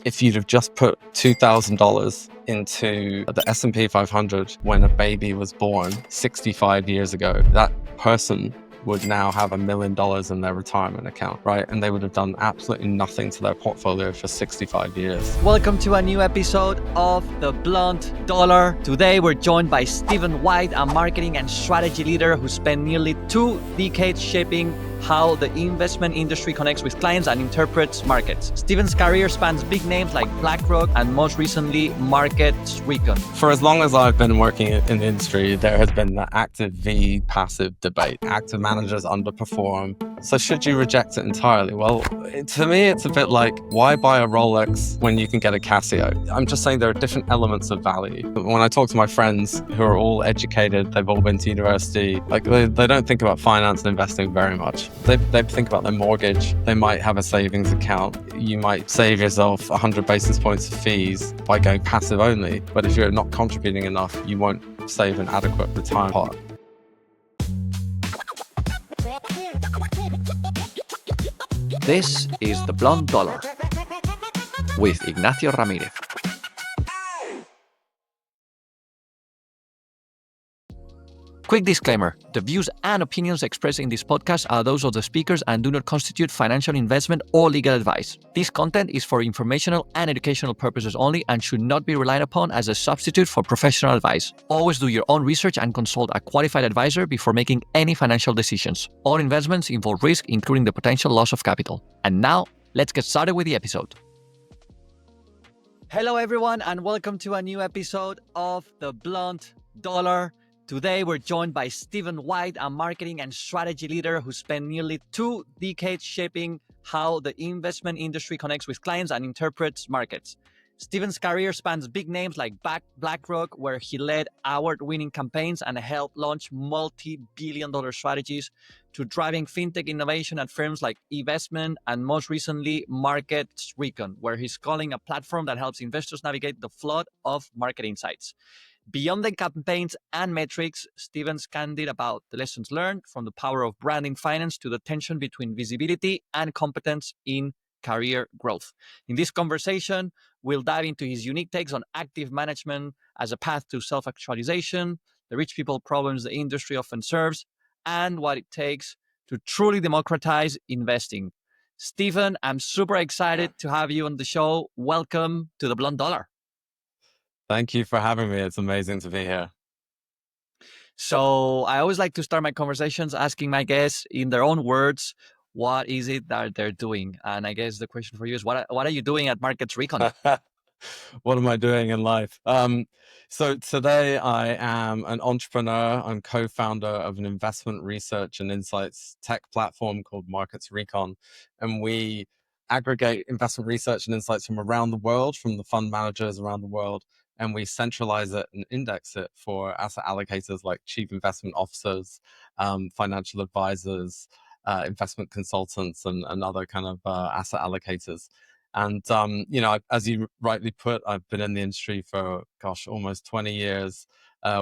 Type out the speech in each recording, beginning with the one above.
if you'd have just put $2,000 into the S&P 500 when a baby was born 65 years ago, that person would now have $1 million in their retirement account, right? And they would have done absolutely nothing to their portfolio for 65 years. Welcome to a new episode of The Blunt Dollar. Today, we're joined by Stephen White, a marketing and strategy leader who spent nearly 2 decades shaping how the investment industry connects with clients and interprets markets. Stephen's career spans big names like BlackRock and most recently, Markets Recon. For as long as I've been working in the industry, there has been the active v passive debate. Active managers underperform. So should you reject it entirely? Well, to me, it's a bit like, why buy a Rolex when you can get a Casio? I'm just saying there are different elements of value. When I talk to my friends who are all educated, they've all been to university, like they don't think about finance and investing very much. They think about their mortgage. They might have a savings account. You might save yourself 100 basis points of fees by going passive only. But if you're not contributing enough, you won't save an adequate retirement pot. This is The Blunt Dollar with Ignacio Ramirez. Quick disclaimer, the views and opinions expressed in this podcast are those of the speakers and do not constitute financial investment or legal advice. This content is for informational and educational purposes only and should not be relied upon as a substitute for professional advice. Always do your own research and consult a qualified advisor before making any financial decisions. All investments involve risk, including the potential loss of capital. And now, let's get started with the episode. Hello everyone and welcome to a new episode of The Blunt Dollar. Today, we're joined by Stephen White, a marketing and strategy leader who spent nearly 2 decades shaping how the investment industry connects with clients and interprets markets. Stephen's career spans big names like BlackRock, where he led award-winning campaigns and helped launch multi-billion-dollar strategies, to driving fintech innovation at firms like eVestment and most recently Markets Recon, where he's calling a platform that helps investors navigate the flood of market insights. Beyond the campaigns and metrics, Stephen's candid about the lessons learned from the power of branding finance to the tension between visibility and competence in career growth. In this conversation, we'll dive into his unique takes on active management as a path to self-actualization, the rich people problems the industry often serves, and what it takes to truly democratize investing. Stephen, I'm super excited to have you on the show. Welcome to The Blunt Dollar. Thank you for having me. It's amazing to be here. So I always like to start my conversations asking my guests in their own words, what is it that they're doing? And I guess the question for you is, what are you doing at Markets Recon? What am I doing in life? So today I am an entrepreneur. I'm co-founder of an investment research and insights tech platform called Markets Recon. And we aggregate investment research and insights from around the world, from the fund managers around the world, and we centralize it and index it for asset allocators like chief investment officers, financial advisors, investment consultants, and other kind of asset allocators. And, as you rightly put, I've been in the industry for, almost 20 years,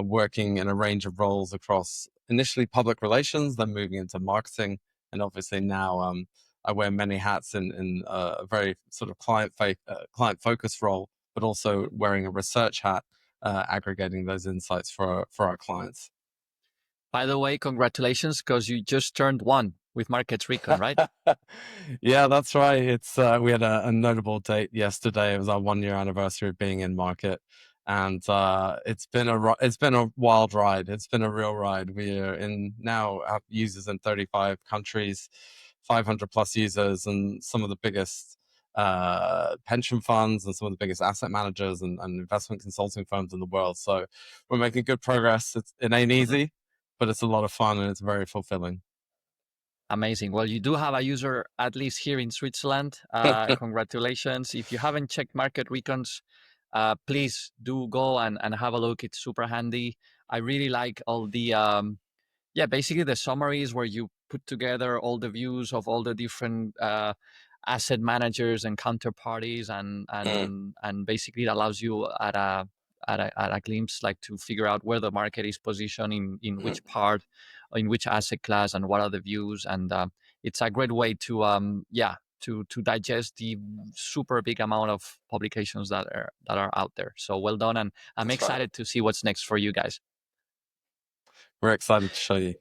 working in a range of roles across initially public relations, then moving into marketing. And obviously now I wear many hats in a very sort of client-focused role, but also wearing a research hat, aggregating those insights for our clients. By the way, congratulations, because you just turned 1 with Markets Recon, right? Yeah, that's right. It's we had a notable date yesterday. It was our 1-year anniversary of being in market, and it's been a wild ride. It's been a real ride. We are have users in 35 countries, 500 plus users, and some of the biggest pension funds and some of the biggest asset managers and investment consulting firms in the world. So we're making good progress. It ain't easy, but it's a lot of fun and it's very fulfilling. Amazing. Well, you do have a user, at least here in Switzerland. Congratulations. If you haven't checked Market Recons, please do go and have a look. It's super handy. I really like all the, basically the summaries where you put together all the views of all the different asset managers and counterparties, and basically it allows you at a glimpse, like, to figure out where the market is positioned in which part, in which asset class, and what are the views. And it's a great way to to digest the super big amount of publications that are out there. So well done, and I'm That's right. excited to see what's next for you guys. We're excited to show you.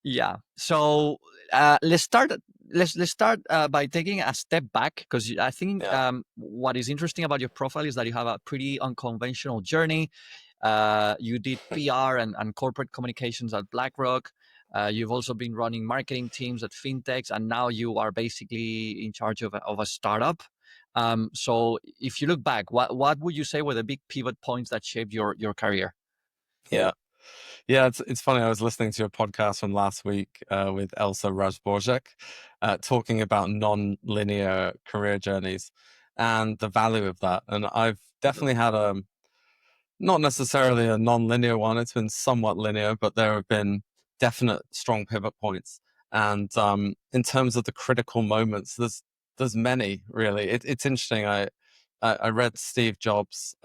Yeah. So let's start. Let's start by taking a step back, because I think Yeah. what is interesting about your profile is that you have a pretty unconventional journey. You did PR and corporate communications at BlackRock. You've also been running marketing teams at fintechs, and now you are basically in charge of a startup. So if you look back, what would you say were the big pivot points that shaped your career? Yeah. Yeah, it's funny. I was listening to a podcast from last week with Elsa Razborjek, talking about non-linear career journeys and the value of that. And I've definitely had not necessarily a non-linear one. It's been somewhat linear, but there have been definite strong pivot points. And in terms of the critical moments, there's many really. It's interesting. I read Steve Jobs'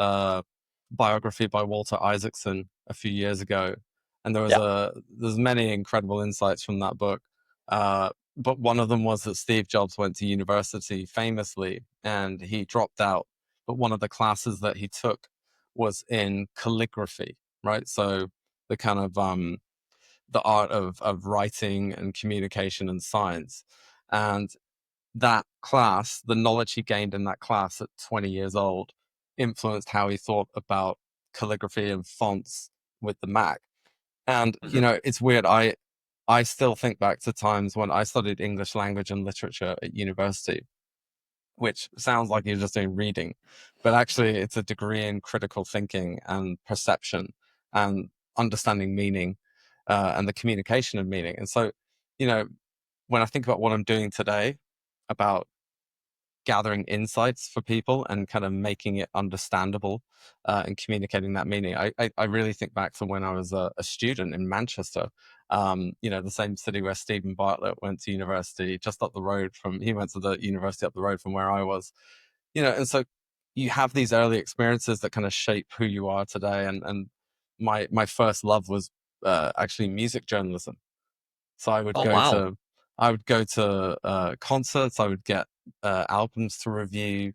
biography by Walter Isaacson a few years ago, and Yeah. there's many incredible insights from that book. But one of them was that Steve Jobs went to university famously, and he dropped out. But one of the classes that he took was in calligraphy, right? So the kind of the art of writing and communication and science. And that class, the knowledge he gained in that class at 20 years old, influenced how he thought about calligraphy and fonts with the Mac. And Mhm. it's weird. I still think back to times when I studied English language and literature at university, which sounds like you're just doing reading, but actually it's a degree in critical thinking and perception and understanding meaning, and the communication of meaning. And so, you know, when I think about what I'm doing today about gathering insights for people and kind of making it understandable, and communicating that meaning. I really think back to when I was a student in Manchester, the same city where Stephen Bartlett went to university, just up the road from, he went to the university up the road from where I was, and so you have these early experiences that kind of shape who you are today. And my first love was actually music journalism. So Oh wow. I would go to concerts. I would get albums to review.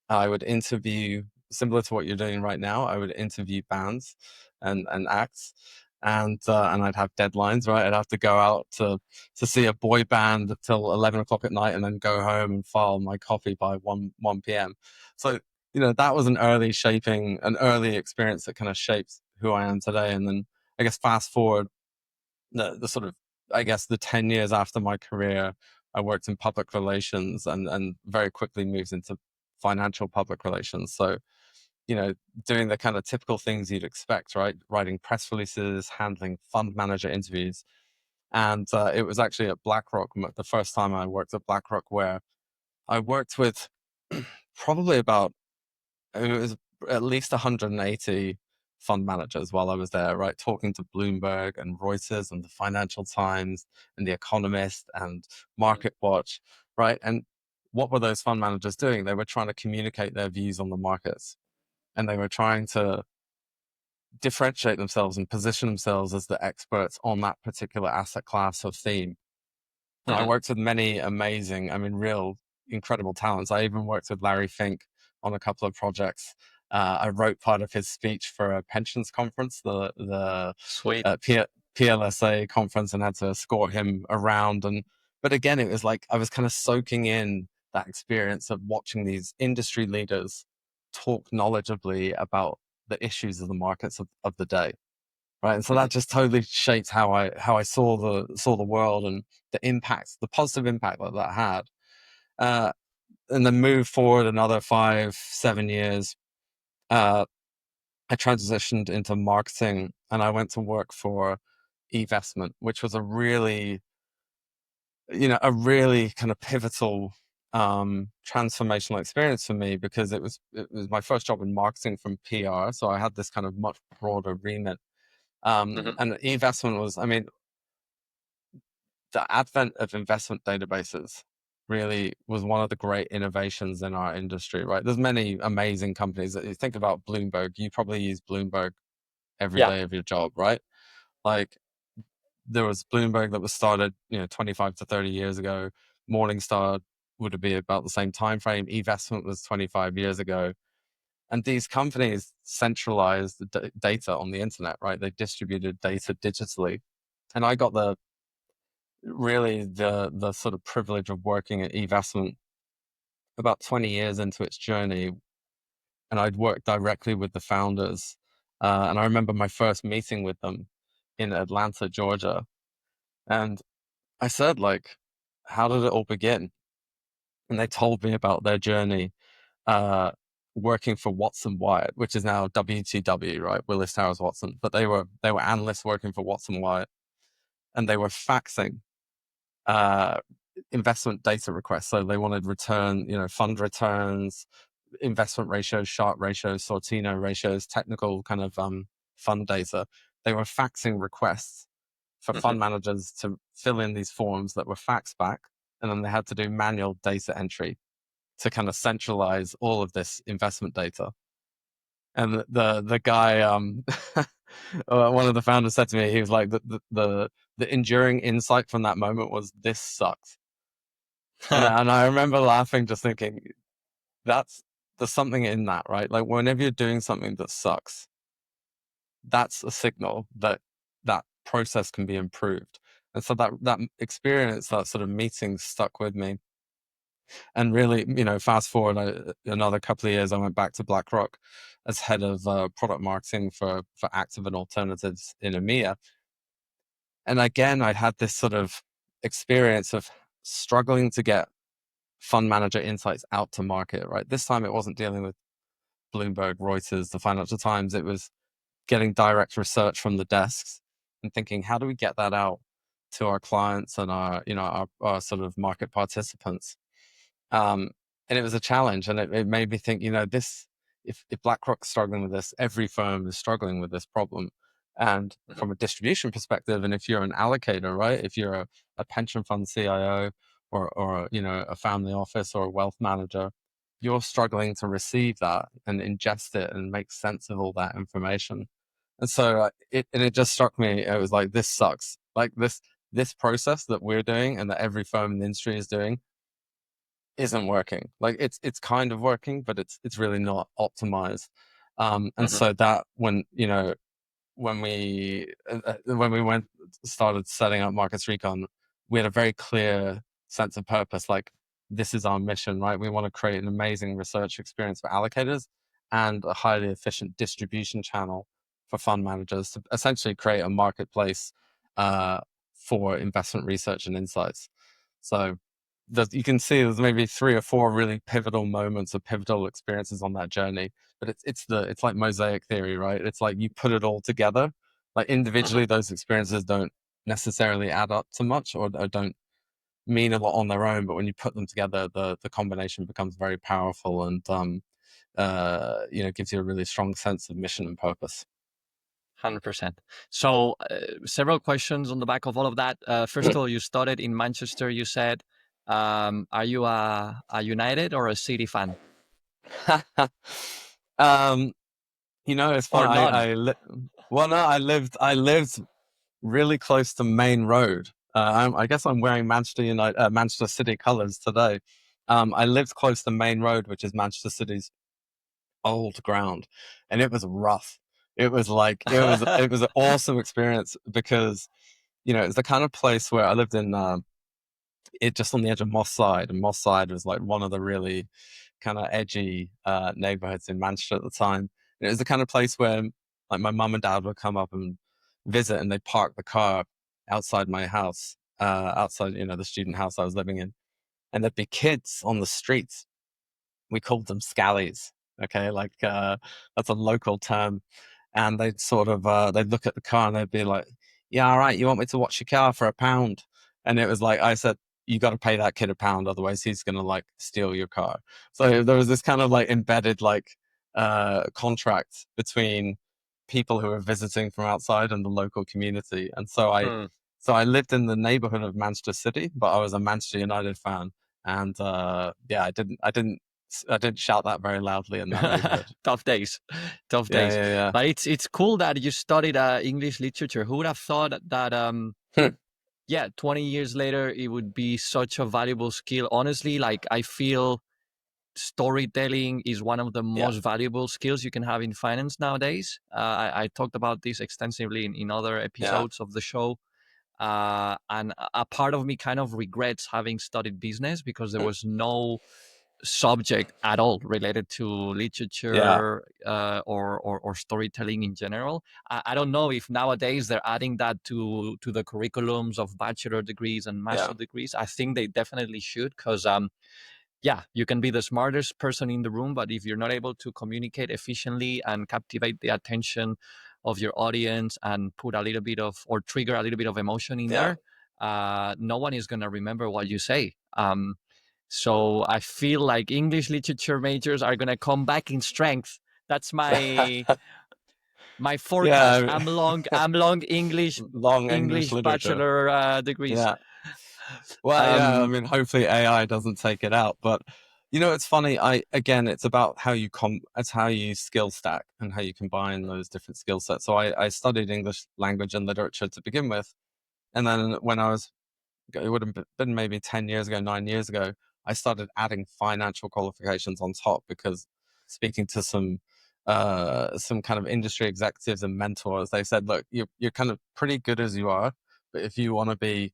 I would interview, similar to what you're doing right now. I would interview bands and acts, and I'd have deadlines. Right, I'd have to go out to see a boy band till 11 o'clock at night, and then go home and file my copy by one p.m. So that was an early experience that kind of shaped who I am today. And then I guess fast forward the sort of, I guess, the 10 years after my career, I worked in public relations and very quickly moved into financial public relations. So, you know, doing the kind of typical things you'd expect, right? Writing press releases, handling fund manager interviews. And it was actually at BlackRock, the first time I worked at BlackRock, where I worked with probably about, it was at least 180 fund managers while I was there, right? Talking to Bloomberg and Reuters and the Financial Times and the Economist and Market Watch, right? And what were those fund managers doing? They were trying to communicate their views on the markets, and they were trying to differentiate themselves and position themselves as the experts on that particular asset class or theme. And I Mhm. worked with many amazing, I mean, real incredible talents. I even worked with Larry Fink on a couple of projects. I wrote part of his speech for a pensions conference, the Sweet. PLSA conference, and had to escort him around. But again, it was like I was kind of soaking in that experience of watching these industry leaders talk knowledgeably about the issues of the markets of the day. Right. And so Mhm. that just totally shaped how I saw the world, and the positive impact that that had. Uh, and then move forward another 5, 7 years, uh, I transitioned into marketing, and I went to work for eVestment, which was a really kind of pivotal, transformational experience for me, because it was my first job in marketing from PR. So I had this kind of much broader remit. Mhm. And eVestment was, I mean, the advent of investment databases really was one of the great innovations in our industry, right? There's many amazing companies that you think about. Bloomberg, you probably use Bloomberg every Yeah. day of your job, right? Like, there was Bloomberg that was started, 25 to 30 years ago, Morningstar. would it be about the same time frame? eVestment was 25 years ago. And these companies centralized the data on the internet, right? They distributed data digitally. And I got the sort of privilege of working at eVestment about 20 years into its journey. And I'd worked directly with the founders. And I remember my first meeting with them in Atlanta, Georgia. And I said, like, how did it all begin? And they told me about their journey uh, working for Watson Wyatt, which is now WTW, right? Willis Towers Watson. But they were analysts working for Watson Wyatt, and they were faxing uh, investment data requests. So they wanted fund returns, investment ratios, Sharpe ratios, Sortino ratios, technical kind of fund data. They were faxing requests for fund managers to fill in these forms that were faxed back, and then they had to do manual data entry to kind of centralize all of this investment data. And the guy, one of the founders said to me, he was like, the enduring insight from that moment was, this sucks. And I remember laughing, just thinking, there's something in that, right? Like, whenever you're doing something that sucks, that's a signal that that process can be improved. And so that experience, that sort of meeting, stuck with me. And really, fast forward another couple of years, I went back to BlackRock as head of product marketing for active and alternatives in EMEA. And again, I had this sort of experience of struggling to get fund manager insights out to market, right? This time it wasn't dealing with Bloomberg, Reuters, the Financial Times. It was getting direct research from the desks and thinking, how do we get that out to our clients and our sort of market participants? And it was a challenge, and it made me think, if BlackRock's struggling with this, every firm is struggling with this problem. And from a distribution perspective, and if you're an allocator, right, if you're a pension fund CIO or a family office or a wealth manager, you're struggling to receive that and ingest it and make sense of all that information. And so it just struck me. It was like, this sucks. Like, this process that we're doing and that every firm in the industry is doing isn't working. Like, it's kind of working, but it's really not optimized. And so that when we started setting up Markets Recon, we had a very clear sense of purpose. Like, this is our mission, right? We want to create an amazing research experience for allocators and a highly efficient distribution channel for fund managers to essentially create a marketplace for investment research and insights. So you can see there's maybe 3 or 4 really pivotal moments or pivotal experiences on that journey. But it's like mosaic theory, right? It's like you put it all together. Like, individually, those experiences don't necessarily add up to much or don't mean a lot on their own. But when you put them together, the combination becomes very powerful and gives you a really strong sense of mission and purpose. 100%. So, several questions on the back of all of that. First of all, you started in Manchester. You said, are you a United or a City fan? It's Or funny. none? Well, no, I lived really close to Main Road. I guess I'm wearing Manchester City colours today. I lived close to Main Road, which is Manchester City's old ground, and it was rough. It was an awesome experience because it's the kind of place where I lived in. It just on the edge of Moss Side, and Moss Side was like one of the really kind of edgy neighborhoods in Manchester at the time. And it was the kind of place where, like, my mum and dad would come up and visit, and they'd park the car outside my house, outside the student house I was living in, and there'd be kids on the streets. We called them scallies. Okay, like that's a local term, and they'd sort of they'd look at the car and they'd be like, "Yeah, all right, you want me to watch your car for £1?" And it was like, I said, you got to pay that kid £1, otherwise he's gonna like steal your car. So there was this kind of like embedded like contract between people who were visiting from outside and the local community. And so I lived in the neighborhood of Manchester City, but I was a Manchester United fan. And yeah, I didn't shout that very loudly in that neighborhood. Tough days, tough Yeah, days. yeah, But it's cool that you studied English literature. Who would have thought that yeah. yeah, 20 years later, it would be such a valuable skill. Honestly, like I feel storytelling is one of the Yeah, most valuable skills you can have in finance nowadays. I talked about this extensively in other yeah, episodes of the show. And a part of me kind of regrets having studied business because there mm, was no subject at all related to yeah, literature or storytelling in general. I don't know if nowadays they're adding that to the curriculums of bachelor degrees and yeah, master degrees. I think they definitely should because yeah, you can be the smartest person in the room, but if you're not able to communicate efficiently and captivate the attention of your audience and put a little bit of or trigger a little bit of emotion in yeah. there, no one is going to remember what you say. So I feel like English literature majors are going to come back in strength. That's my forecast. Yeah, I'm long English long English literature. bachelor degrees. Yeah. Well, yeah, I Um, mean, hopefully AI doesn't take it out, but it's funny. Again, it's about how it's how you skill stack and how you combine those different skill sets. So I studied English language and literature to begin with, and then when I was it would have been maybe 10 years ago, 9 years ago, I started adding financial qualifications on top because speaking to some kind of industry executives and mentors, they said, look, you're kind of pretty good as you are, but if you want to be,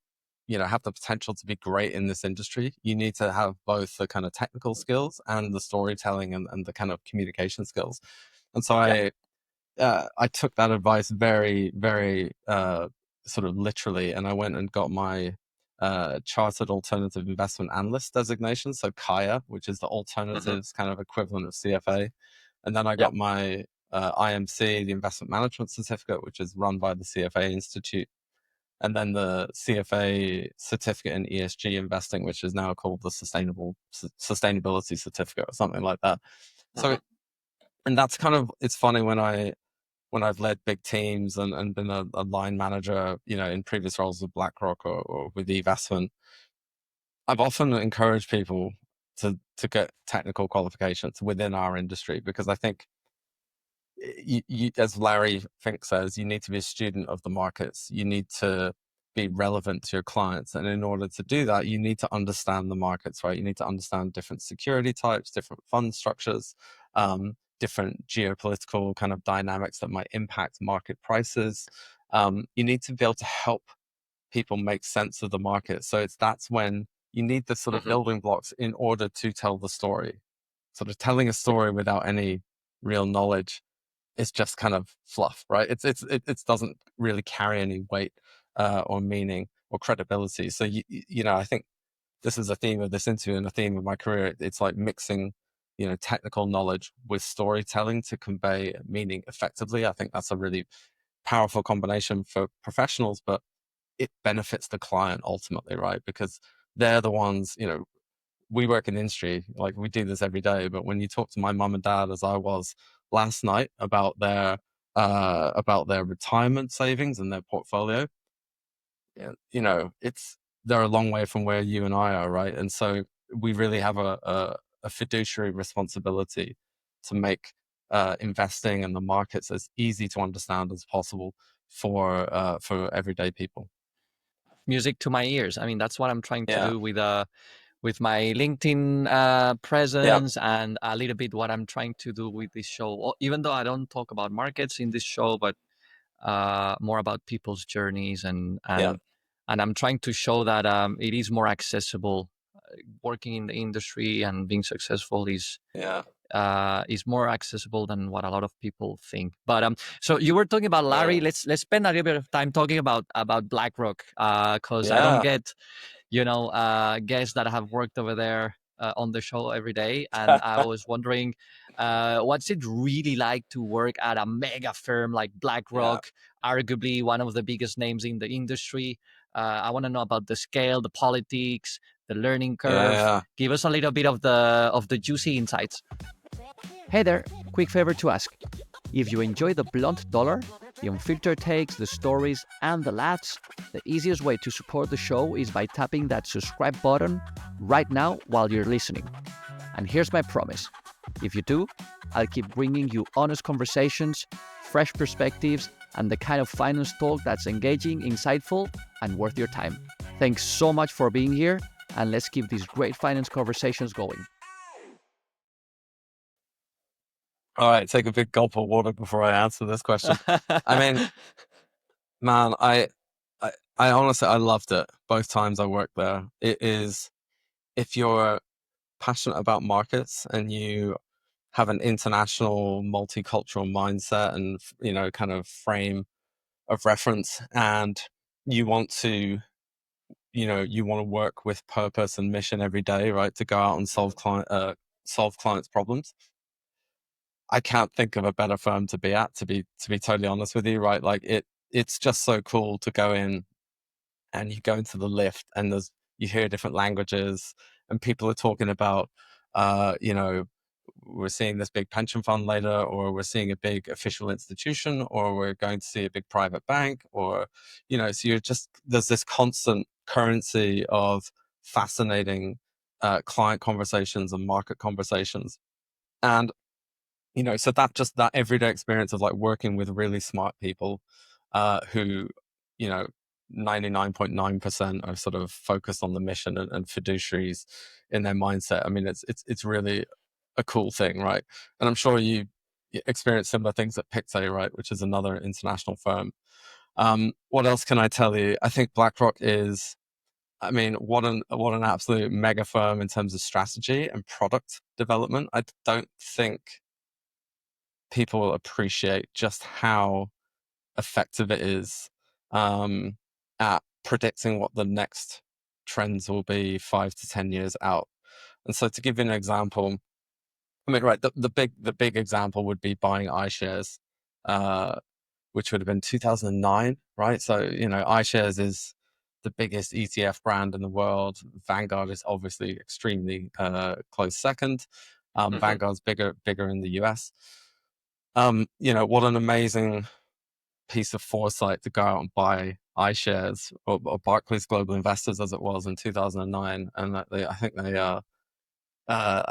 have the potential to be great in this industry, you need to have both the kind of technical skills and the storytelling and the kind of communication skills. And so yeah. I took that advice very, very sort of literally, and I went and got my Chartered Alternative Investment Analyst designation, so KAIA, which is the Hmm. alternatives kind of equivalent of CFA. And then I Yeah. got my IMC, the Investment Management Certificate, which is run by the CFA Institute. And then the CFA certificate in ESG investing, which is now called the Sustainability Certificate or something like that. So, Hmm. and that's kind of, it's funny when I've led big teams and been a line manager, in previous roles with BlackRock or with eVestment, I've often encouraged people to get technical qualifications within our industry because I think as Larry Fink says, you need to be a student of the markets. You need to be relevant to your clients. And in order to do that, you need to understand the markets, right? You need to understand different security types, different fund structures, different geopolitical kind of dynamics that might impact market prices. You need to be able to help people make sense of the market. So that's when you need the sort of Hmm. building blocks in order to tell the story. Sort of telling a story without any real knowledge is just kind of fluff, right? It doesn't really carry any weight or meaning or credibility. So I think this is a theme of this interview and a theme of my career. It's like mixing, technical knowledge with storytelling to convey meaning effectively. I think that's a really powerful combination for professionals, but it benefits the client ultimately, right? Because they're the ones, we work in industry, like we do this every day, but when you talk to my mum and dad, as I was last night, about their retirement savings and their portfolio, yeah, they're a long way from where you and I are, right? And so we really have a fiduciary responsibility to make investing and the markets as easy to understand as possible for everyday people. Music to my ears. I mean, that's what I'm trying to Yeah, do with my LinkedIn yeah, presence and a little bit what I'm trying to do with this show. Even though I don't talk about markets in this show, but more about people's journeys yeah, and I'm trying to show that it is more accessible. Working in the industry and being successful yeah, is more accessible than what a lot of people think. But so you were talking about Larry. yeah, Let's spend a little bit of time talking about BlackRock because I don't yeah. get guests that have worked over there on the show every day. And I was wondering, what's it really like to work at a mega firm like Yeah, BlackRock, arguably one of the biggest names in the industry? I want to know about the scale, the politics, the learning curve. yeah, Give us a little bit of the juicy insights. Hey there, quick favor to ask. If you enjoy the blunt dollar, the unfiltered takes, the stories, and the laughs, the easiest way to support the show is by tapping that subscribe button right now while you're listening. And here's my promise. If you do, I'll keep bringing you honest conversations, fresh perspectives, and the kind of finance talk that's engaging, insightful, and worth your time. Thanks so much for being here, and let's keep these great finance conversations going. All right, take a big gulp of water before I answer this question. I mean, man, I honestly, I loved it both times I worked there. It is, if you're passionate about markets and you have an international, multicultural mindset and, kind of frame of reference, and you want to, you want to work with purpose and mission every day, right? To go out and solve clients' problems. I can't think of a better firm to be at, to be totally honest with you, right? Like it's just so cool to go in and you go into the lift and you hear different languages and people are talking about, uh, you know, we're seeing this big pension fund later, or we're seeing a big official institution, or we're going to see a big private bank, or, so there's this constant currency of fascinating client conversations and market conversations. And so that everyday experience of like working with really smart people, who, you know 99.9% are sort of focused on the mission and fiduciaries in their mindset. I mean, it's really a cool thing, right? And I'm sure you experience similar things at Pictet, right, which is another international firm. What else can I tell you? I think BlackRock is, I mean, what an absolute mega firm in terms of strategy and product development. I don't think people will appreciate just how effective it is, at predicting what the next trends will be 5 to 10 years out. And so, to give you an example, I mean, right, the big example would be buying iShares, uh, which would have been 2009, right? So, iShares is the biggest ETF brand in the world. Vanguard is obviously extremely close second. Vanguard's bigger in the US. What an amazing piece of foresight to go out and buy iShares, or Barclays Global Investors as it was in 2009, and that I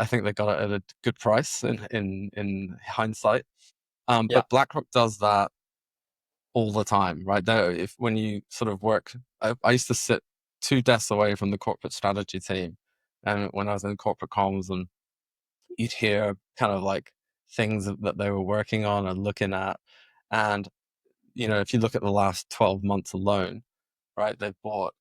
think they got it at a good price in hindsight. Yeah. But BlackRock does that all the time, right? There, if when you sort of work, I used to sit 2 desks away from the corporate strategy team, and when I was in corporate comms, and you'd hear kind of like things that they were working on and looking at, and if you look at the last 12 months alone, right, they've bought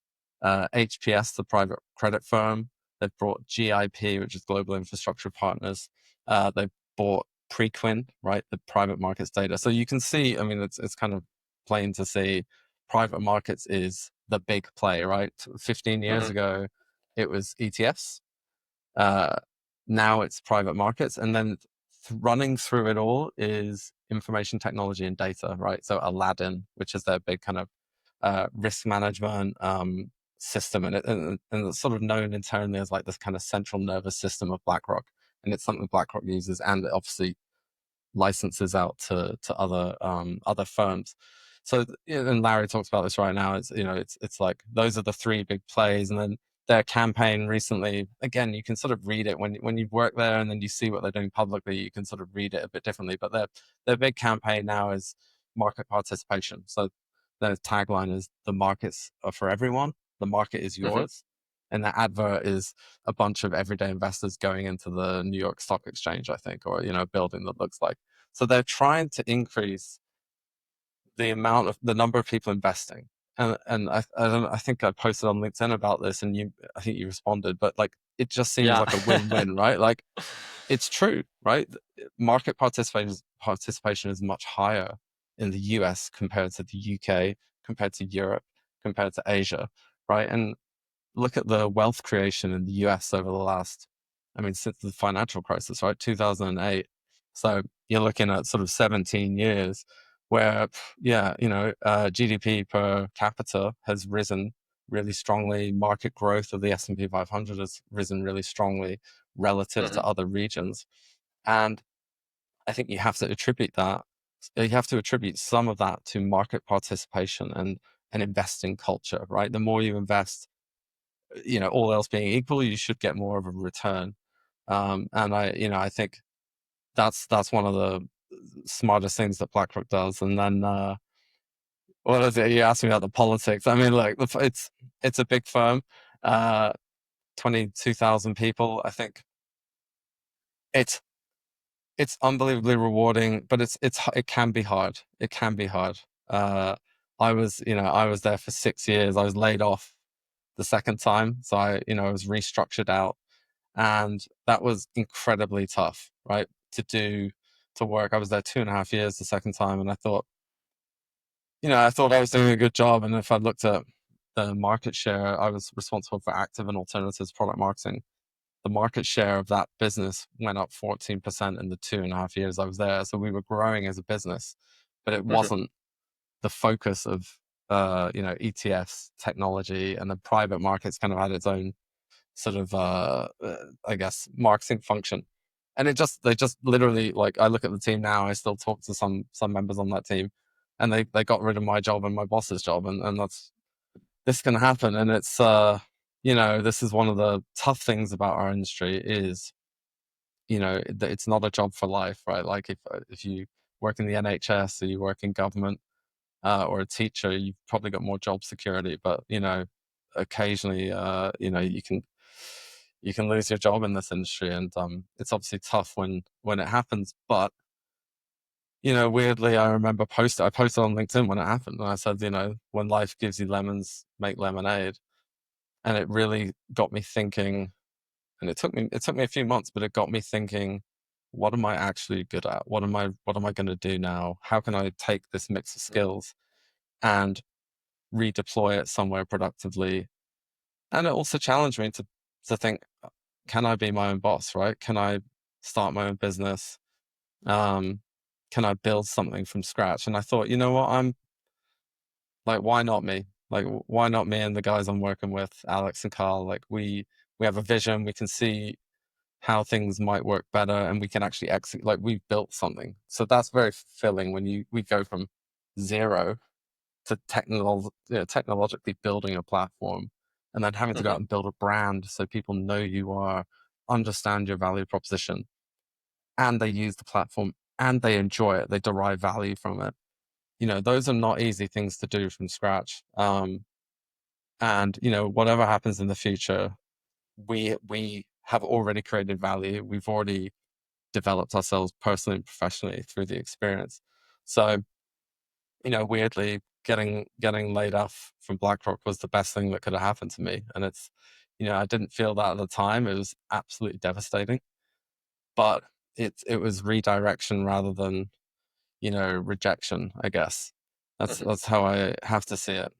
HPS, the private credit firm. They've bought GIP, which is Global Infrastructure Partners. They've bought Preqin, right, the private markets data. So you can see, I mean, it's kind of plain to see private markets is the big play, right? 15 years Mhm. ago, it was ETFs. Uh, Now it's private markets, and then running through it all is information technology and data, right? So Aladdin, which is their big kind of risk management system, and it's sort of known internally as like this kind of central nervous system of BlackRock, and it's something BlackRock uses, and obviously licenses out to other firms. So, and Larry talks about this right now. It's like those are the three big plays, and then their campaign recently. Again, you can sort of read it when you've worked there, and then you see what they're doing publicly. You can sort of read it a bit differently. But their big campaign now is market participation. So their tagline is "The markets are for everyone. The market is Mhm. yours." And the advert is a bunch of everyday investors going into the New York Stock Exchange, I think, or a building that looks like. So they're trying to increase the number of people investing. And I think I posted on LinkedIn about this, and I think you responded, but like it just seems Yeah. like a win-win, right? Like it's true, right? Market participation is much higher in the US compared to the UK, compared to Europe, compared to Asia, right? And look at the wealth creation in the US over the last, I mean, since the financial crisis, right? 2008. So you're looking at sort of 17 years where, yeah, GDP per capita has risen really strongly. Market growth of the S&P 500 has risen really strongly relative to Mhm. other regions. And I think you have to attribute some of that to market participation and investing culture, right? The more you invest, all else being equal, you should get more of a return. And I think that's one of the smartest things that BlackRock does. And then, what is it? You asked me about the politics. I mean, look, it's a big firm, uh, 22,000 people. I think it's it's unbelievably rewarding, but it can be hard. It can be hard. Uh, I was there for 6 years. I was laid off the second time, so I was restructured out, and that was incredibly tough, right? To work. I was there 2.5 years the second time, and I thought I was doing a good job. And if I looked at the market share, I was responsible for active and alternatives product marketing. The market share of that business went up 14% in the 2.5 years I was there. So we were growing as a business, but it Okay. wasn't the focus of ETFs technology, and the private markets kind of had its own sort of I guess marketing function. And they just literally, like, I look at the team now, I still talk to some members on that team, and they got rid of my job and my boss's job, and this can happen. And this is one of the tough things about our industry is, it's not a job for life, right? Like if you work in the NHS or you work in government, or a teacher, you've probably got more job security. But occasionally, you can lose your job in this industry, and it's obviously tough when it happens. But weirdly, I posted on LinkedIn when it happened, and I said, when life gives you lemons, make lemonade. And it really got me thinking. And it took me a few months, but it got me thinking, what am I actually good at? What am I going to do now? How can I take this mix of skills and redeploy it somewhere productively? And it also challenged me to think, can I be my own boss, right? Can I start my own business? Um, can I build something from scratch? And I thought, you know what, I'm like, why not me? Like, why not me and the guys I'm working with, Alex and Carl? Like, we have a vision, we can see how things might work better, and we can actually execute. Like, we've built something. So that's very fulfilling when we go from zero to technologically building a platform, and then having to go Mhm. out and build a brand so people know you are, understand your value proposition, and they use the platform and they enjoy it, they derive value from it. Those are not easy things to do from scratch. And whatever happens in the future, we have already created value. We've already developed ourselves personally and professionally through the experience. So, weirdly, getting laid off from BlackRock was the best thing that could have happened to me. And I didn't feel that at the time. It was absolutely devastating, but it was redirection rather than, rejection, I guess. Mhm. That's how I have to see it.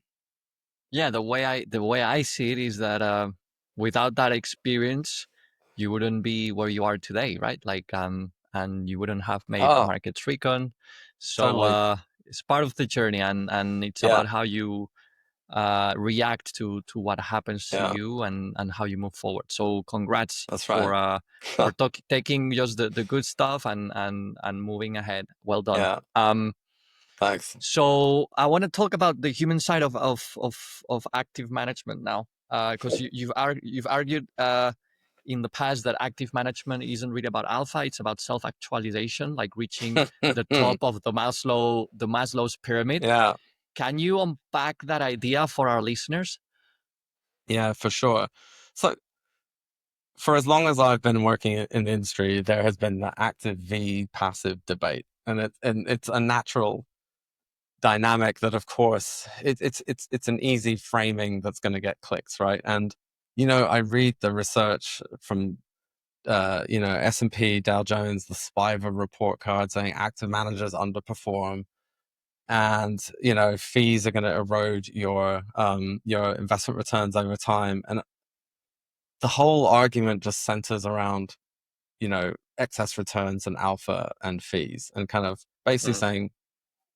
Yeah, the way I see it is that without that experience, you wouldn't be where you are today, right? Like and you wouldn't have made Oh, Markets Recon. So totally. it's part of the journey, and it's Yeah, about how you react to what happens to yeah, you, and how you move forward. So congrats that's right. for taking just the good stuff and moving ahead. Well done. Yeah, thanks. So I want to talk about the human side of active management now, because you've argued in the past that active management isn't really about alpha; it's about self actualization, like reaching the top of the Maslow's pyramid. Yeah, Can you unpack that idea for our listeners? yeah, for sure. So for as long as I've been working in the industry, there has been the active v passive debate, and it's a natural dynamic that, of course, it's an easy framing that's going to get clicks, right? And I read the research from S&P, Dow Jones, the Spiver report card saying active managers underperform, and fees are going to erode your investment returns over time. And the whole argument just centers around excess returns and alpha and fees, and kind of basically Mm. saying,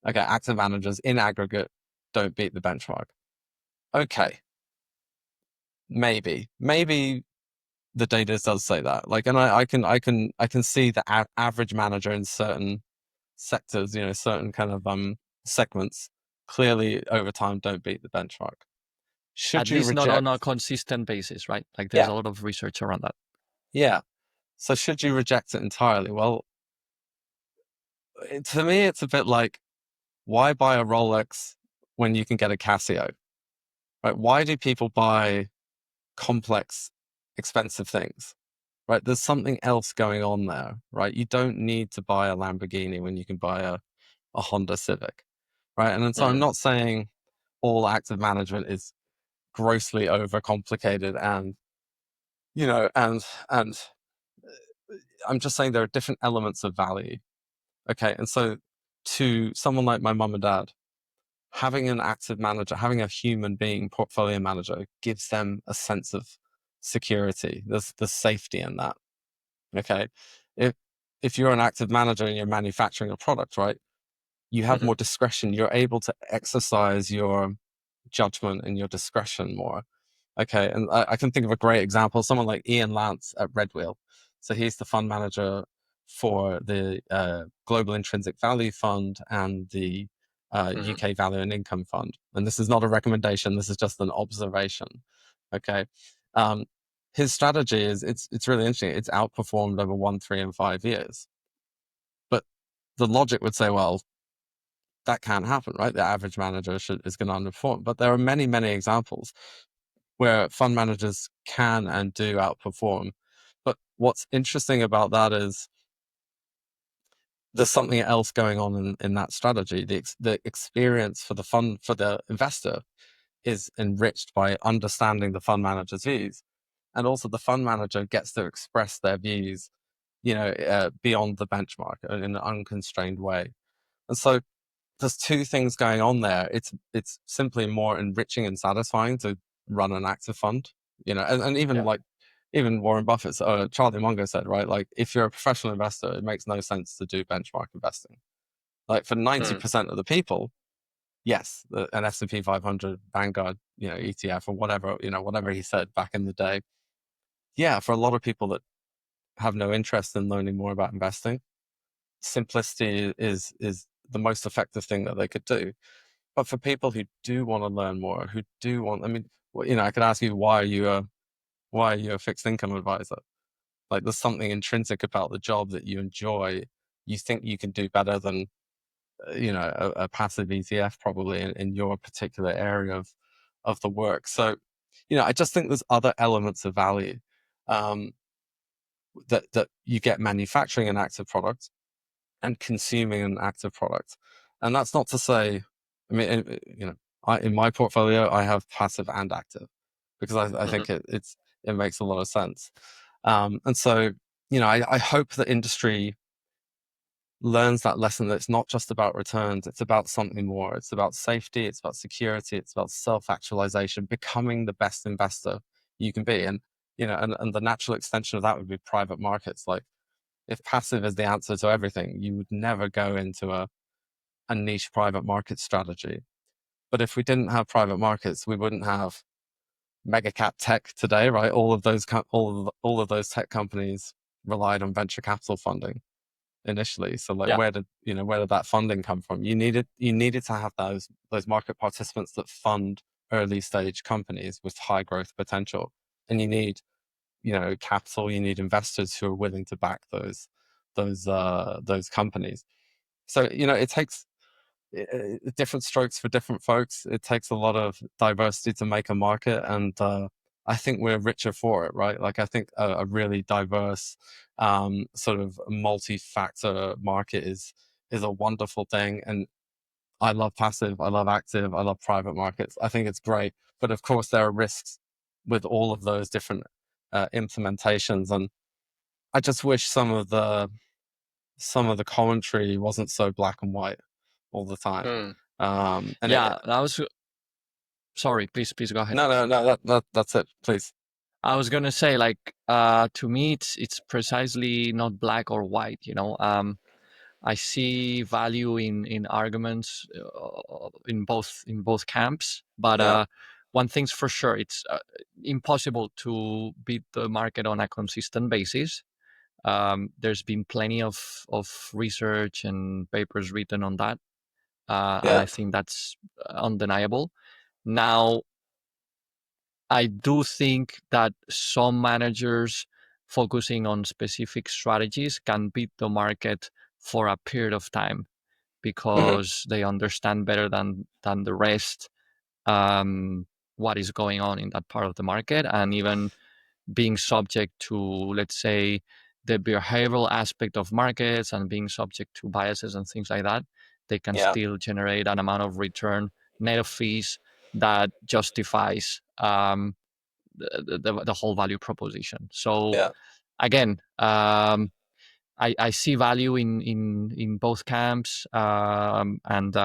okay, active managers in aggregate don't beat the benchmark. Okay, maybe the data does say that. Like, and I can see the average manager in certain sectors, certain kind of segments, clearly over time don't beat the benchmark. At Should you least not on a reject? consistent basis, right? Like there's Yeah, a lot of research around that. yeah. So should you reject it entirely? Well, to me, it's a bit like, why buy a Rolex when you can get a Casio, right? Why do people buy complex, expensive things, right? There's something else going on there, right? You don't need to buy a Lamborghini when you can buy a Honda Civic, right? And so I'm Mm. not saying all active management is grossly overcomplicated and, and I'm just saying there are different elements of value. Okay. And so to someone like my mum and dad, having an active manager, having a human being portfolio manager gives them a sense of security. There's safety in that. Okay. If if you're an active manager and you're manufacturing a product, right, you have Mm-hmm. more discretion. You're able to exercise your judgment and your discretion more. Okay, and I can think of a great example, someone like Ian Lance at Red Wheel. So he's the fund manager for the Global Intrinsic Value Fund and the Mm-hmm. UK Value and Income Fund. And this is not a recommendation, this is just an observation. Okay. Um, his strategy is it's really interesting. It's outperformed over 1, 3, and 5 years. But the logic would say, well, that can't happen, right? The average manager is going to underperform. But there are many, many examples where fund managers can and do outperform. But what's interesting about that is there's something else going on in that strategy. The experience for the fund, for the investor, is enriched by understanding the fund manager's views. And also the fund manager gets to express their views, beyond the benchmark in an unconstrained way. And so there's two things going on there. It's simply more enriching and satisfying to run an active fund, and even Yeah. like even Warren Buffett, Charlie Munger said, right, like if you're a professional investor, it makes no sense to do benchmark investing. Like for Mm. 90% of the people, yes, an S&P 500 Vanguard, ETF or whatever, whatever he said back in the day. Yeah, for a lot of people that have no interest in learning more about investing, simplicity is the most effective thing that they could do. But for people who do want to learn more, who do want, I mean, I could ask you, why are you a fixed income advisor? Like, there's something intrinsic about the job that you enjoy. You think you can do better than, a passive ETF probably in your particular area of the work. So, I just think there's other elements of value um, that you get manufacturing an active product and consuming an active product. And that's not to say, I mean, in my portfolio, I have passive and active because I Mm-hmm. think it makes a lot of sense. And so, I hope the industry learns that lesson that it's not just about returns, it's about something more. It's about safety, it's about security, it's about self-actualization, becoming the best investor you can be. And, and the natural extension of that would be private markets. Like, if passive is the answer to everything, you would never go into a niche private market strategy. But if we didn't have private markets, we wouldn't have mega cap tech today, right? All of those tech companies relied on venture capital funding initially. So like, Yeah. where did that funding come from? You needed to have those market participants that fund early stage companies with high growth potential, and you need capital. You need investors who are willing to back those companies. So it takes different strokes for different folks. It takes a lot of diversity to make a market, and I think we're richer for it, right? Like I think a really diverse, sort of multi-factor market is a wonderful thing. And I love passive, I love active, I love private markets. I think it's great, but of course there are risks with all of those different implementations, and I just wish some of the commentary wasn't so black and white all the time. Mm. And Yeah. I was sorry. Please go ahead. no, that's it, please. I was gonna say, like, to me, it's precisely not black or white. I see value in arguments in both camps, but Yeah, one thing's for sure: it's impossible to beat the market on a consistent basis. There's been plenty of research and papers written on that, and yeah, I think that's undeniable. Now, I do think that some managers focusing on specific strategies can beat the market for a period of time. Hmm. because they understand better than the rest what is going on in that part of the market, and even being subject to, let's say, the behavioral aspect of markets and being subject to biases and things like that, they can Yeah, still generate an amount of return net of fees that justifies the whole value proposition. So yeah, again, I see value in both camps, and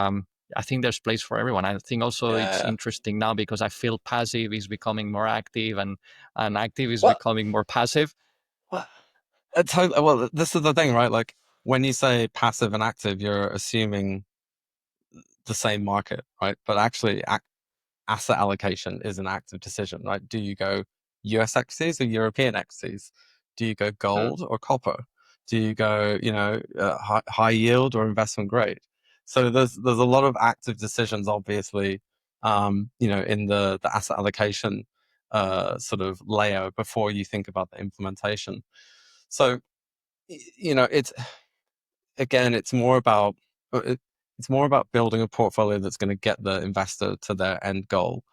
I think there's place for everyone. I think also it's yeah. interesting now because I feel passive is becoming more active, and active is Well, becoming more passive. well, well, this is the thing, right? Like when you say passive and active, you're assuming the same market, right? But actually, asset allocation is an active decision, right? Do you go US equities or European equities? Do you go Mhm, gold or copper? Do you go, high yield or investment grade? So there's a lot of active decisions, obviously, in the asset allocation sort of layer before you think about the implementation. So, it's again, it's more about building a portfolio that's going to get the investor to their end goal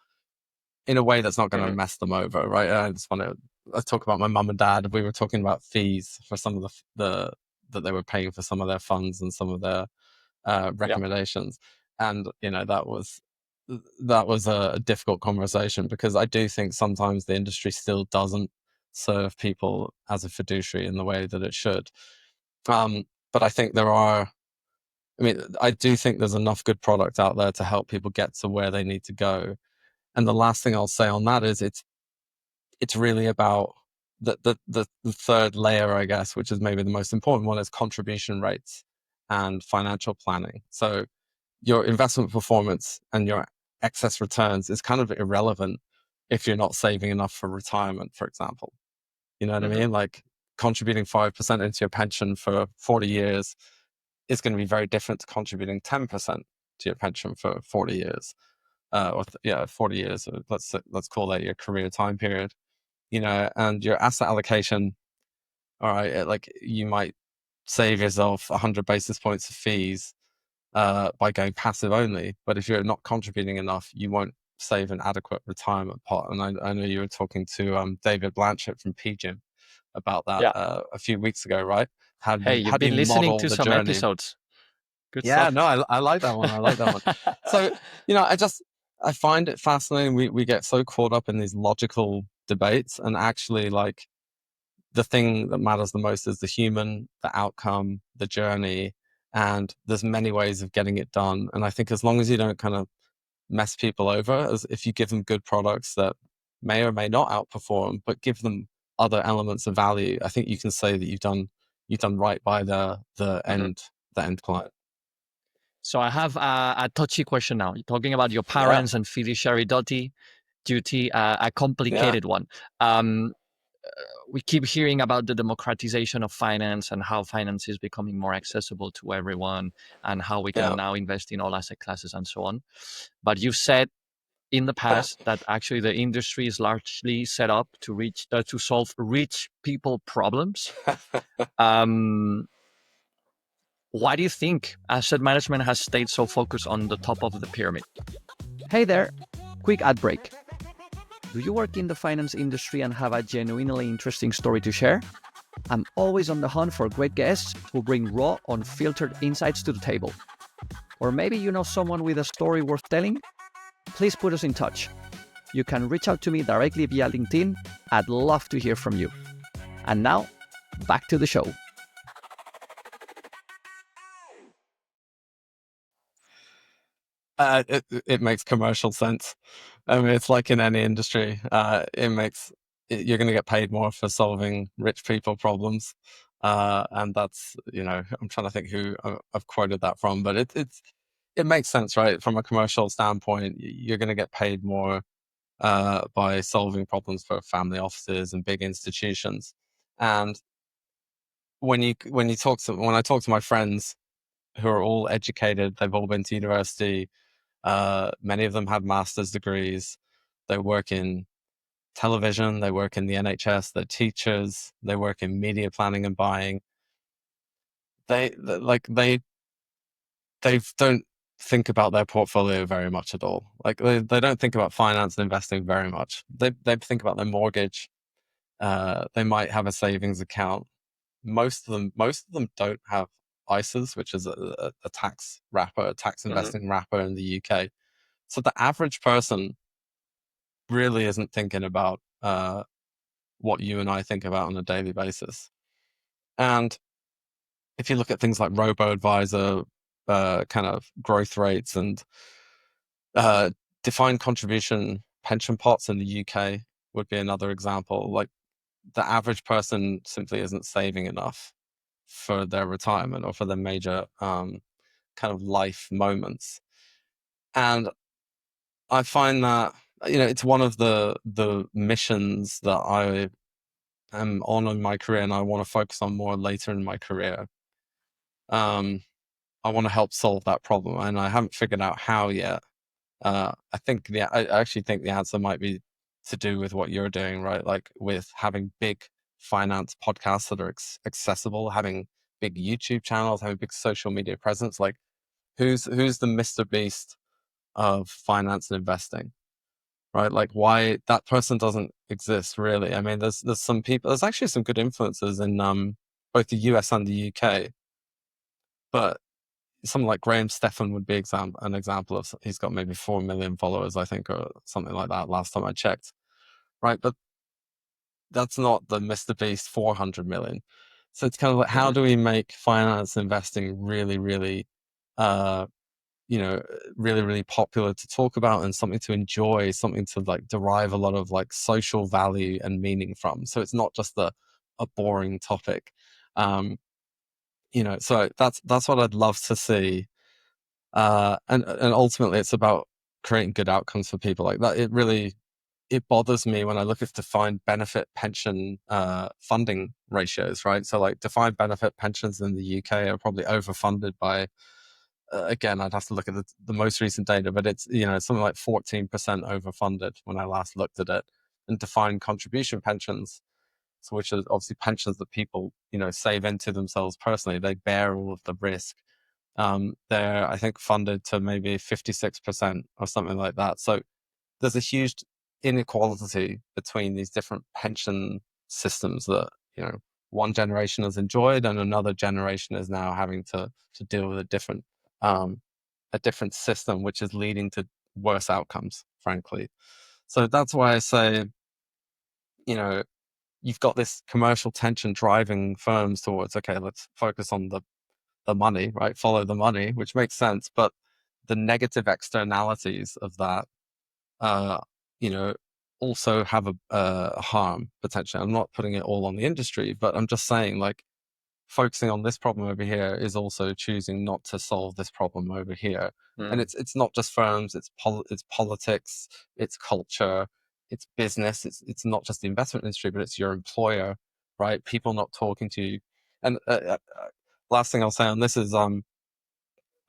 in a way that's not going to mhm. mess them over, right? I just want to let's talk about my mum and dad. We were talking about fees for some of the that they were paying for some of their funds and some of their Yeah. recommendations, and that was a difficult conversation because I do think sometimes the industry still doesn't serve people as a fiduciary in the way that it should. But I think I do think there's enough good product out there to help people get to where they need to go. And the last thing I'll say on that is it's really about the third layer, I guess, which is maybe the most important one, is contribution rates and financial planning. So your investment performance and your excess returns is kind of irrelevant if you're not saving enough for retirement, for example. You know what I Mhm, mean? Like contributing 5% into your pension for 40 years is going to be very different to contributing 10% to your pension for 40 years. 40 years. Let's call that your career time period. And your asset allocation. All right, like you might save yourself 100 basis points of fees by going passive only, but if you're not contributing enough, you won't save an adequate retirement pot. And I know you were talking to David Blanchett from PGIM about that yeah. a few weeks ago, right? Hey, you've Had me been listening model to the some journey. episodes. Good Yeah, stuff. no, I like that one. I like that one. So, I find it fascinating. We get so caught up in these logical debates, and actually, like, the thing that matters the most is the human, the outcome, the journey, and there's many ways of getting it done. And I think as long as you don't kind of mess people over, as if you give them good products that may or may not outperform, but give them other elements of value, I think you can say that you've done right by Mhm. the end client. So I have a touchy question now. You're talking about your Yeah, parents and fiduciary duty, a yeah, complicated one. Um, we keep hearing about the democratization of finance and how finance is becoming more accessible to everyone and how we can yeah. now invest in all asset classes and so on. But you've said in the past that actually the industry is largely set up to solve rich people problems. Um, why do you think asset management has stayed so focused on the top of the pyramid? Hey there, quick ad break. Do you work in the finance industry and have a genuinely interesting story to share? I'm always on the hunt for great guests who bring raw, unfiltered insights to the table. Or maybe you know someone with a story worth telling? Please put us in touch. You can reach out to me directly via LinkedIn. I'd love to hear from you. And now, back to the show. It makes commercial sense. I mean, it's like in any industry. You're going to get paid more for solving rich people problems, and that's I'm trying to think who I've quoted that from, but it makes sense, right? From a commercial standpoint, you're going to get paid more by solving problems for family offices and big institutions. And when I talk to my friends who are all educated, they've all been to university. Many of them have master's degrees. They work in television. They work in the NHS. They're teachers. They work in media planning and buying. They they don't think about their portfolio very much at all. Like they don't think about finance and investing very much. They think about their mortgage. They might have a savings account. Most of them don't have ISAs, which is a tax wrapper, a tax investing wrapper in the UK. So the average person really isn't thinking about what you and I think about on a daily basis. And if you look at things like robo-advisor, kind of growth rates and uh, defined contribution pension pots in the UK would be another example. Like the average person simply isn't saving enough for their retirement or for their major kind of life moments. And I find that it's one of the missions that I am on in my career, and I want to focus on more later in my career. I want to help solve that problem, and I haven't figured out how yet. I actually think the answer might be to do with what you're doing, right? Like with having big finance podcasts that are accessible, having big YouTube channels, having big social media presence. Like who's the Mr. Beast of finance and investing, right? Like why that person doesn't exist really. I mean, there's some people. There's actually some good influencers in both the US and the UK, but someone like Graham Stephan would be an example of. He's got maybe 4 million followers, I think, or something like that. Last time I checked, right? But that's not the Mr. Beast 400 million. So it's kind of like, how do we make finance investing really, really, uh, really, really popular to talk about and something to enjoy, something to like derive a lot of like social value and meaning from. So it's not just a boring topic. Um, so that's what I'd love to see. And ultimately it's about creating good outcomes for people like that. It bothers me when I look at defined benefit pension funding ratios, right? So like defined benefit pensions in the UK are probably overfunded by again, I'd have to look at the most recent data, but it's something like 14% overfunded when I last looked at it. And defined contribution pensions, so which are obviously pensions that people save into themselves personally, they bear all of the risk. They're, I think, funded to maybe 56% or something like that. So there's a huge inequality between these different pension systems that one generation has enjoyed and another generation is now having to deal with a different system, which is leading to worse outcomes, frankly. So that's why I say, you've got this commercial tension driving firms towards, okay, let's focus on the money, right? Follow the money, which makes sense. But the negative externalities of that, uh, you know, also have a harm potentially. I'm not putting it all on the industry, but I'm just saying, like, focusing on this problem over here is also choosing not to solve this problem over here. And it's not just firms, it's politics, it's culture, it's business, it's not just the investment industry, but it's your employer, right? People not talking to you. And last thing I'll say on this is a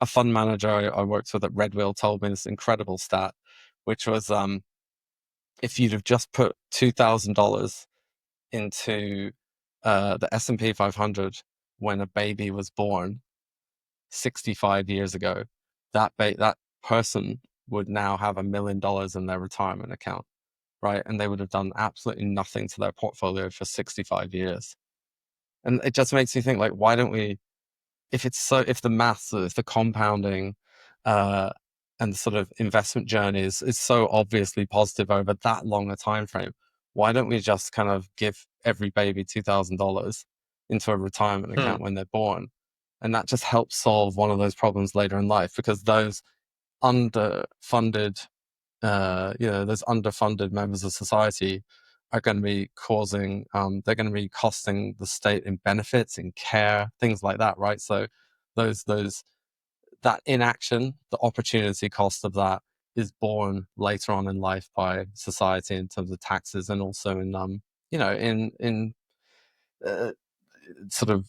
fund manager I worked with at Red Wheel told me this incredible stat, which was if you'd have just put $2,000 into the S&P 500 when a baby was born 65 years ago, that person would now have $1 million in their retirement account, right? And they would have done absolutely nothing to their portfolio for 65 years. And it just makes me think, like, why don't we, if the maths, if the compounding, uh, and the sort of investment journey is so obviously positive over that long a time frame, why don't we just kind of give every baby $2,000 into a retirement account when they're born? And that just helps solve one of those problems later in life, because those underfunded, those underfunded members of society are going to be causing, they're going to be costing the state in benefits, in care, things like that, right? So those that inaction, the opportunity cost of that is borne later on in life by society in terms of taxes, and also in in uh, sort of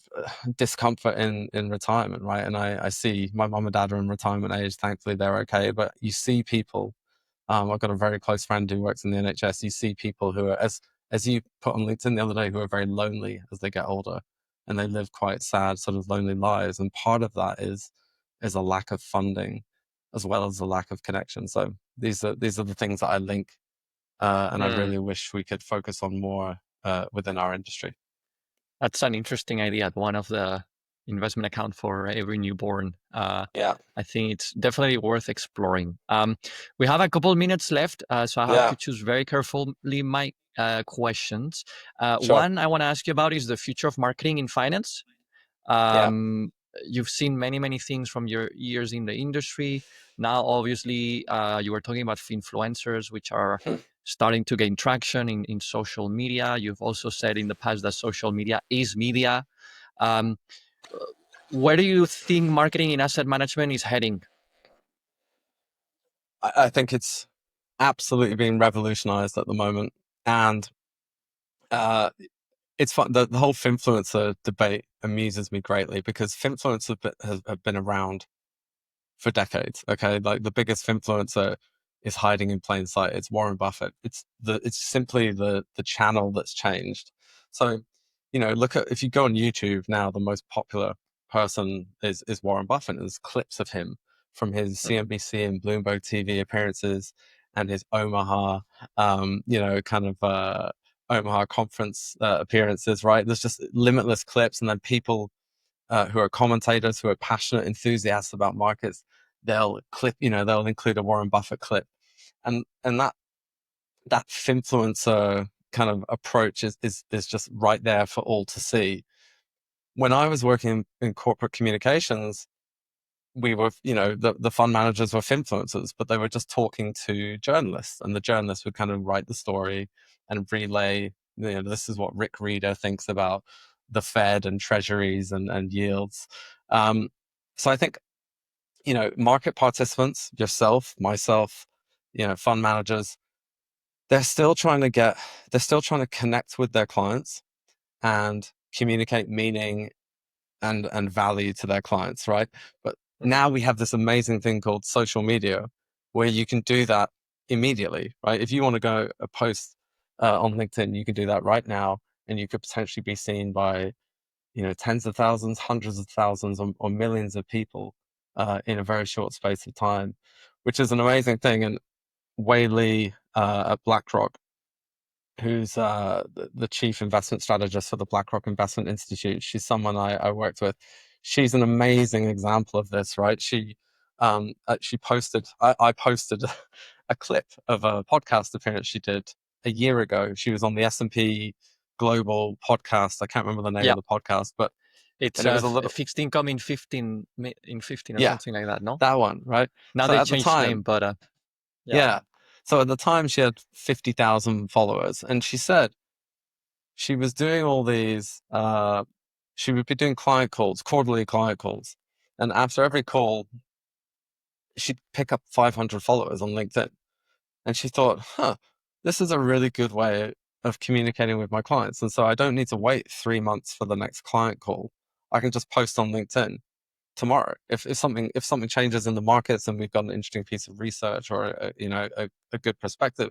discomfort in retirement, right? And I see my mom and dad are in retirement age. Thankfully, they're okay. But you see people. I've got a very close friend who works in the NHS. You see people who are, as you put on LinkedIn the other day, who are very lonely as they get older, and they live quite sad, sort of lonely lives. And part of that is is a lack of funding as well as a lack of connection. So these are the things that I link, and I Mm, really wish we could focus on more within our industry. that's an interesting idea. One of the investment account for every newborn. Yeah, I think it's definitely worth exploring. We have a couple minutes left, so I have yeah, to choose very carefully my questions. sure, One I want to ask you about is the future of marketing in finance. yeah. Um, you've seen many things from your years in the industry. Now, obviously, you were talking about influencers, which are starting to gain traction in social media. You've also said in the past that social media is media. Um, where do you think marketing in asset management is heading? I think it's absolutely being revolutionized at the moment, and uh, it's fun. The whole finfluencer debate amuses me greatly because finfluencers have been around for decades. Okay, like the biggest influencer is hiding in plain sight. It's Warren Buffett. It's simply the channel that's changed. So, look at, if you go on YouTube now, the most popular person is Warren Buffett. There's clips of him from his CNBC and Bloomberg TV appearances and his Omaha, kind of Omaha conference appearances. Right? There's just limitless clips, and then people who are commentators, who are passionate enthusiasts about markets, they'll include a Warren Buffett clip, and that finfluencer kind of approach is just right there for all to see. When I was working in corporate communications, we were, the fund managers were finfluencers, but they were just talking to journalists, and the journalists would kind of write the story and relay, this is what Rick Reeder thinks about the Fed and treasuries and yields. Um, so I think, market participants, yourself, myself, fund managers, they're still trying to connect with their clients and communicate meaning and value to their clients, right? But now we have this amazing thing called social media where you can do that immediately, right? If you want to go a post on LinkedIn, you can do that right now, and you could potentially be seen by, tens of thousands, hundreds of thousands, or millions of people in a very short space of time, which is an amazing thing. And Wei Lee at BlackRock, who's the chief investment strategist for the BlackRock Investment Institute. She's someone I worked with. She's an amazing example of this, right? She posted, I posted a clip of a podcast appearance she did a year ago. She was on the S&P Global podcast. I can't remember the name Yeah, of the podcast, but it's and it was a little, fixed income in 15 or yeah, something like that. No, that one, right? now So they at the changed name, time, but yeah, yeah. So at the time, she had 50,000 followers, and she said she was doing all these. She would be doing client calls, quarterly client calls, and after every call, she'd pick up 500 followers on LinkedIn. And she thought, this is a really good way of communicating with my clients. And so I don't need to wait 3 months for the next client call. I can just post on LinkedIn tomorrow. If something changes in the markets and we've got an interesting piece of research or a good perspective,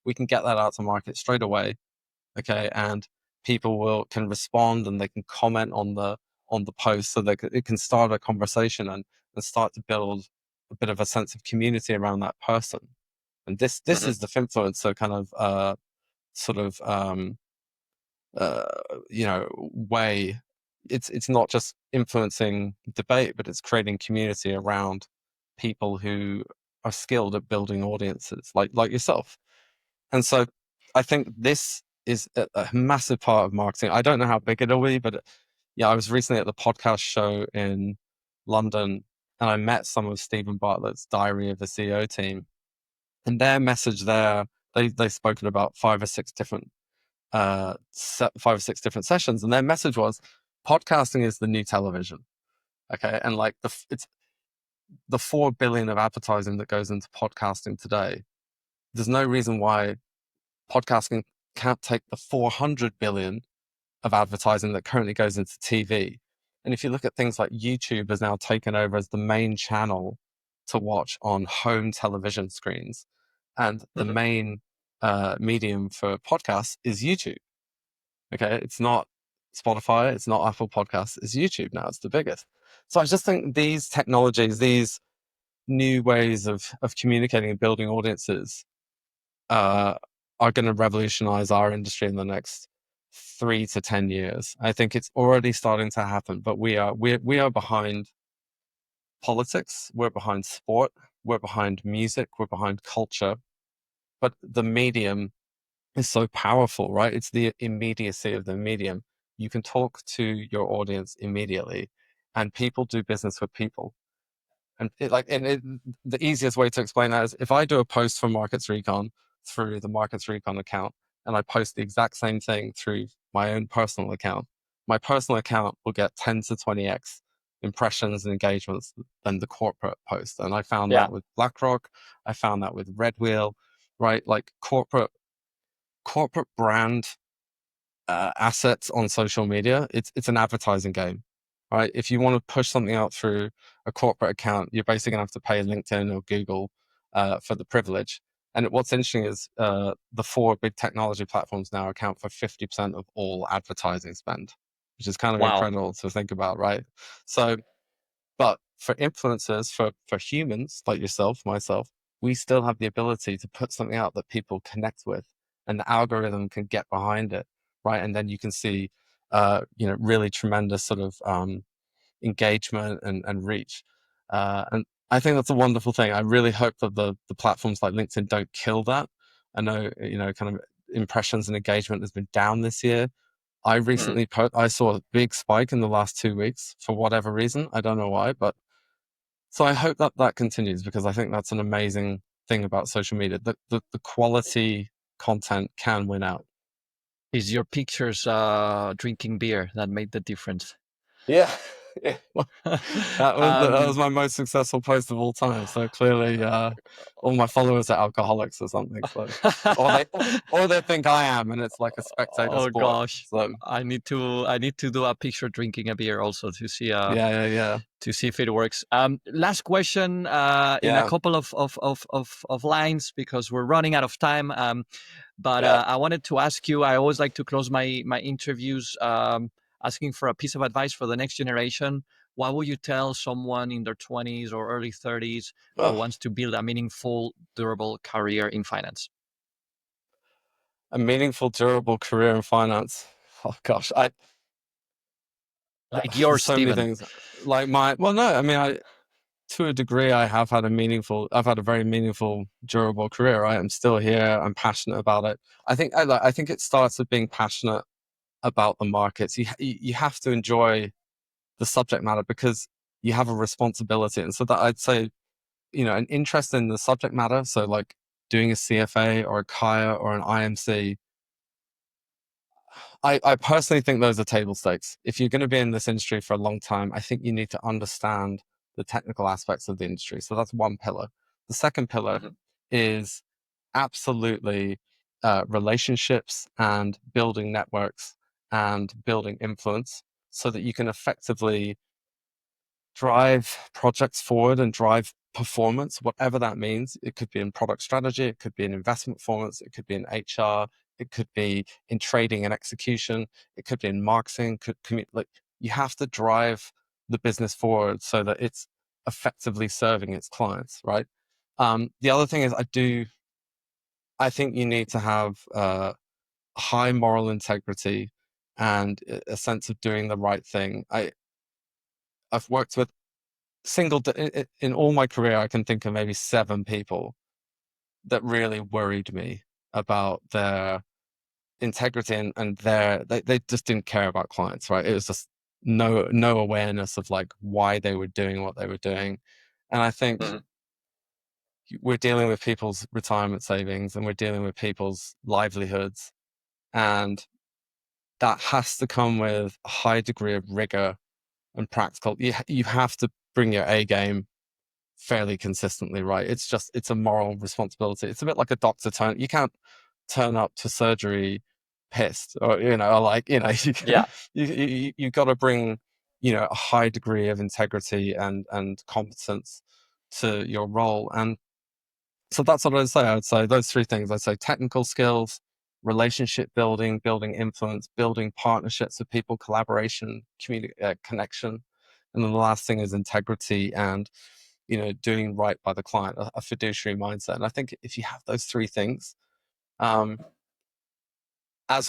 we can get that out to market straight away. Okay, and people can respond, and they can comment on the post, so that it can start a conversation and start to build a bit of a sense of community around that person. And this hmm is the influencer kind of sort of uh, way. It's not just influencing debate, but it's creating community around people who are skilled at building audiences, like yourself. And so I think this is a massive part of marketing. I don't know how big it'll be, but yeah, I was recently at the podcast show in London, and I met some of Stephen Bartlett's Diary of the CEO team, and their message there, they've spoken about five or six different sessions, and their message was podcasting is the new television. Okay, and like it's the 4 billion of advertising that goes into podcasting today. There's no reason why podcasting can't take the 400 billion of advertising that currently goes into TV. And if you look at things like YouTube has now taken over as the main channel to watch on home television screens, and the hmm main medium for podcasts is YouTube. Okay, it's not. Spotify, it's not Apple Podcasts, it's YouTube now. It's the biggest. So I just think these technologies, these new ways of communicating and building audiences uh, are going to revolutionize our industry in the next 3 to 10 years. I think it's already starting to happen, but we are behind politics, we're behind sport, we're behind music, we're behind culture. But the medium is so powerful, right? It's the immediacy of the medium. You can talk to your audience immediately, and people do business with people. The easiest way to explain that is if I do a post for Markets Recon through the Markets Recon account, and I post the exact same thing through my own personal account, my personal account will get 10 to 20x impressions and engagements than the corporate post. And I found Yeah. that with BlackRock, I found that with Red Wheel, right? Like corporate brand assets on social media, it's an advertising game, right? If you want to push something out through a corporate account, you're basically gonna have to pay LinkedIn or Google for the privilege. And what's interesting is the four big technology platforms now account for 50% of all advertising spend, which is kind of Wow. incredible to think about, right? So, but for influencers, for humans like yourself, myself, we still have the ability to put something out that people connect with, and the algorithm can get behind it, right? And then you can see, really tremendous sort of engagement and reach. And I think that's a wonderful thing. I really hope that the platforms like LinkedIn don't kill that. I know, kind of impressions and engagement has been down this year. I Mhm. recently I saw a big spike in the last 2 weeks for whatever reason. I don't know why, but so I hope that that continues because I think that's an amazing thing about social media. The quality content can win out. Is your pictures drinking beer that made the difference? Yeah. Yeah. Well, that was um, my most successful post of all time. So clearly, all my followers are alcoholics or something. So, or they think I am, and it's like a spectator oh sport. gosh, So I need to do a picture drinking a beer also yeah, yeah, yeah, to see if it works. Last question in a yeah, couple of lines because we're running out of time. But yeah. I wanted to ask you. I always like to close my interviews asking for a piece of advice for the next generation. What would you tell someone in their 20s or early 30s who Oh, wants to build a meaningful, durable career in finance? a meaningful, durable career in finance. Oh gosh, Like yours, there's so many Stephen. things. Like well, no, I mean, to a degree, I've had a very meaningful, durable career. Right? I'm still here. I'm passionate about it. I think it starts with being passionate about the markets. You have to enjoy the subject matter because you have a responsibility. And so that I'd say, an interest in the subject matter. So like doing a CFA or a KIA or an IMC. I personally think those are table stakes. If you're going to be in this industry for a long time, I think you need to understand the technical aspects of the industry. So that's one pillar. The second pillar Mhm. is absolutely relationships and building networks and building influence so that you can effectively drive projects forward and drive performance, whatever that means. It could be in product strategy, it could be in investment performance, it could be in HR, it could be in trading and execution, it could be in marketing. Like you have to drive the business forward so that it's effectively serving its clients, right? The other thing is, I think you need to have high moral integrity and a sense of doing the right thing. I've worked with in all my career, I can think of maybe 7 people that really worried me about their integrity and they just didn't care about clients, right? It was just no awareness of like why they were doing what they were doing. And I think Mhm. we're dealing with people's retirement savings and we're dealing with people's livelihoods. And that has to come with a high degree of rigor and practical. You have to bring your A game fairly consistently, right? It's a moral responsibility. It's a bit like a doctor you can't turn up to surgery pissed or, or like, Yeah. you got to bring, a high degree of integrity and competence to your role. And so that's what I'd say. I would say those three things. I'd say technical skills, relationship building, building influence, building partnerships with people, collaboration, connection. And then the last thing is integrity and, doing right by the client, a fiduciary mindset. And I think if you have those three things, as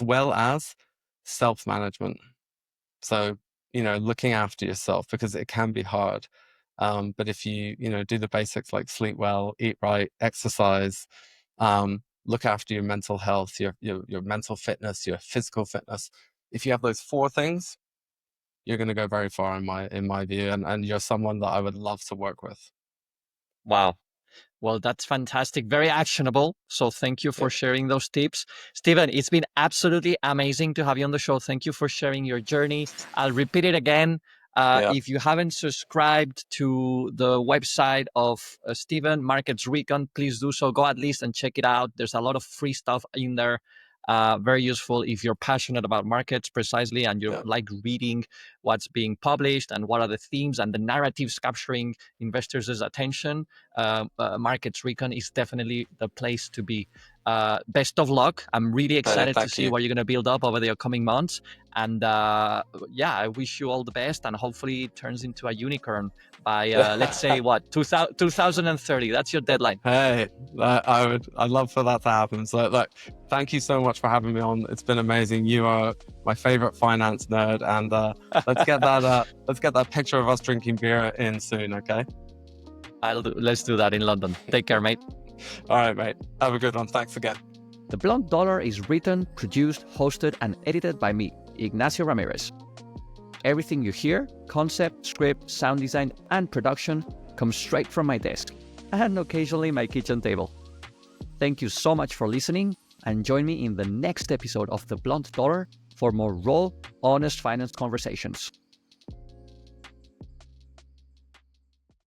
well as self-management. So, looking after yourself, because it can be hard. But if you, do the basics like sleep well, eat right, exercise, look after your mental health, your mental fitness, your physical fitness. If you have those four things, you're going to go very far in my view. And you're someone that I would love to work with. Wow. Well, that's fantastic. Very actionable. So thank you for sharing those tips. Steven, it's been absolutely amazing to have you on the show. Thank you for sharing your journey. I'll repeat it again. If you haven't subscribed to the website of Steven, Markets Recon, please do so. Go at least and check it out. There's a lot of free stuff in there. Very useful if you're passionate about markets precisely and you like reading what's being published and what are the themes and the narratives capturing investors' attention. Markets Recon is definitely the place to be. Best of luck. I'm really excited to see what you're going to build up over the upcoming months. And I wish you all the best, and hopefully it turns into a unicorn by, let's say, 2030. That's your deadline. Hey, I'd love for that to happen. So look, thank you so much for having me on. It's been amazing. You are my favorite finance nerd, and let's get that picture of us drinking beer in soon, okay? Let's do that in London. Take care, mate. All right, mate. Have a good one. Thanks again. The Blunt Dollar is written, produced, hosted, and edited by me, Ignacio Ramirez. Everything you hear, concept, script, sound design, and production comes straight from my desk, and occasionally my kitchen table. Thank you so much for listening, and join me in the next episode of The Blunt Dollar for more raw, honest finance conversations.